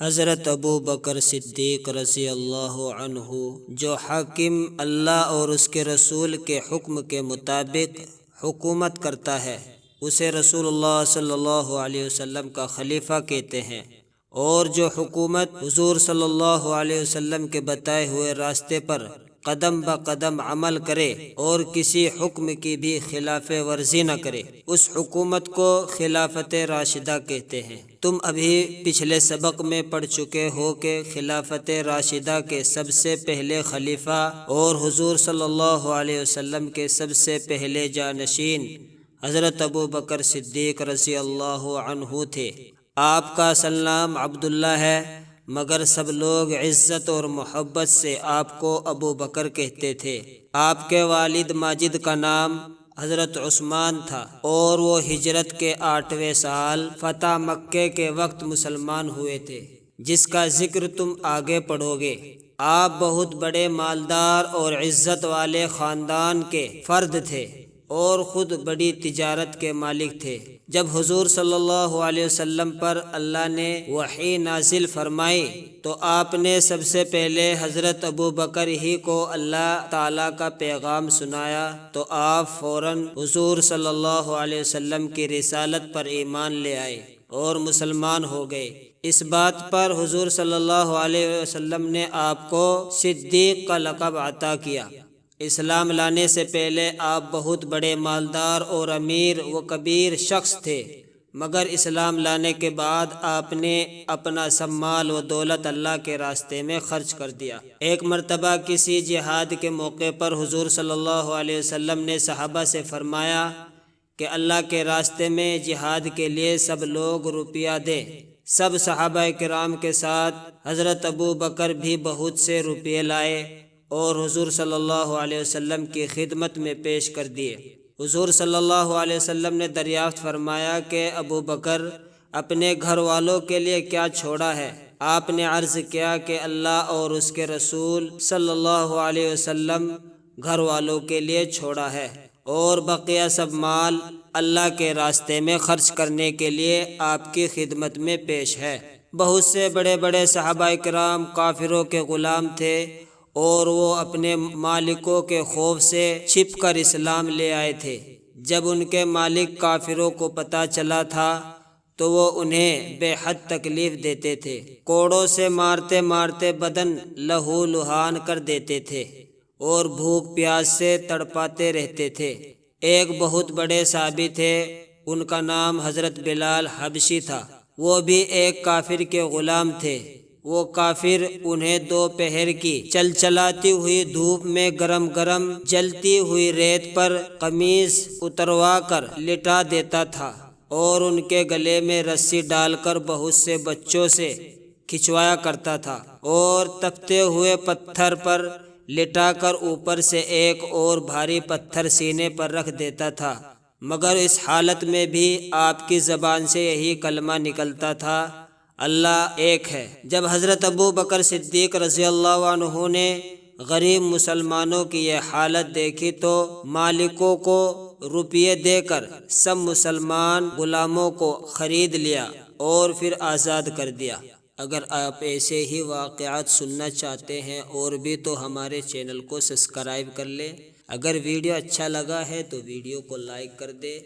حضرت ابو بکر صدیق رضی اللہ عنہ جو حاکم اللہ اور اس کے رسول کے حکم کے مطابق حکومت کرتا ہے اسے رسول اللہ صلی اللہ علیہ وسلم کا خلیفہ کہتے ہیں، اور جو حکومت حضور صلی اللہ علیہ وسلم کے بتائے ہوئے راستے پر قدم بہ قدم عمل کرے اور کسی حکم کی بھی خلاف ورزی نہ کرے، اس حکومت کو خلافت راشدہ کہتے ہیں۔ تم ابھی پچھلے سبق میں پڑھ چکے ہو کہ خلافت راشدہ کے سب سے پہلے خلیفہ اور حضور صلی اللہ علیہ وسلم کے سب سے پہلے جانشین حضرت ابو بکر صدیق رضی اللہ عنہ تھے۔ آپ کا اصل نام عبداللہ ہے، مگر سب لوگ عزت اور محبت سے آپ کو ابو بکر کہتے تھے۔ آپ کے والد ماجد کا نام حضرت عثمان تھا، اور وہ ہجرت کے 8ویں سال فتح مکہ کے وقت مسلمان ہوئے تھے، جس کا ذکر تم آگے پڑھو گے۔ آپ بہت بڑے مالدار اور عزت والے خاندان کے فرد تھے اور خود بڑی تجارت کے مالک تھے۔ جب حضور صلی اللہ علیہ وسلم پر اللہ نے وحی نازل فرمائی تو آپ نے سب سے پہلے حضرت ابو بکر ہی کو اللہ تعالیٰ کا پیغام سنایا، تو آپ فوراً حضور صلی اللہ علیہ وسلم کی رسالت پر ایمان لے آئے اور مسلمان ہو گئے۔ اس بات پر حضور صلی اللہ علیہ وسلم نے آپ کو صدیق کا لقب عطا کیا۔ اسلام لانے سے پہلے آپ بہت بڑے مالدار اور امیر و کبیر شخص تھے، مگر اسلام لانے کے بعد آپ نے اپنا سب مال و دولت اللہ کے راستے میں خرچ کر دیا۔ ایک مرتبہ کسی جہاد کے موقع پر حضور صلی اللہ علیہ وسلم نے صحابہ سے فرمایا کہ اللہ کے راستے میں جہاد کے لیے سب لوگ روپیہ دیں۔ سب صحابہ کرام کے ساتھ حضرت ابو بکر بھی بہت سے روپیے لائے اور حضور صلی اللہ علیہ وسلم کی خدمت میں پیش کر دیے۔ حضور صلی اللہ علیہ وسلم نے دریافت فرمایا کہ ابو بکر اپنے گھر والوں کے لیے کیا چھوڑا ہے؟ آپ نے عرض کیا کہ اللہ اور اس کے رسول صلی اللہ علیہ وسلم گھر والوں کے لیے چھوڑا ہے، اور بقیہ سب مال اللہ کے راستے میں خرچ کرنے کے لیے آپ کی خدمت میں پیش ہے۔ بہت سے بڑے بڑے صحابہ کرام کافروں کے غلام تھے، اور وہ اپنے مالکوں کے خوف سے چھپ کر اسلام لے آئے تھے۔ جب ان کے مالک کافروں کو پتہ چلا تھا تو وہ انہیں بے حد تکلیف دیتے تھے، کوڑوں سے مارتے مارتے بدن لہو لہان کر دیتے تھے اور بھوک پیاس سے تڑپاتے رہتے تھے۔ ایک بہت بڑے صحابی تھے، ان کا نام حضرت بلال حبشی تھا۔ وہ بھی ایک کافر کے غلام تھے۔ وہ کافر انہیں دوپہر کی چلچلاتی ہوئی دھوپ میں گرم گرم جلتی ہوئی ریت پر قمیص اتروا کر لٹا دیتا تھا، اور ان کے گلے میں رسی ڈال کر بہت سے بچوں سے کھنچوایا کرتا تھا، اور تپتے ہوئے پتھر پر لٹا کر اوپر سے ایک اور بھاری پتھر سینے پر رکھ دیتا تھا، مگر اس حالت میں بھی آپ کی زبان سے یہی کلمہ نکلتا تھا، اللہ ایک ہے۔ جب حضرت ابو بکر صدیق رضی اللہ عنہ نے غریب مسلمانوں کی یہ حالت دیکھی تو مالکوں کو روپیے دے کر سب مسلمان غلاموں کو خرید لیا اور پھر آزاد کر دیا۔ اگر آپ ایسے ہی واقعات سننا چاہتے ہیں اور بھی تو ہمارے چینل کو سبسکرائب کر لیں۔ اگر ویڈیو اچھا لگا ہے تو ویڈیو کو لائک کر دیں۔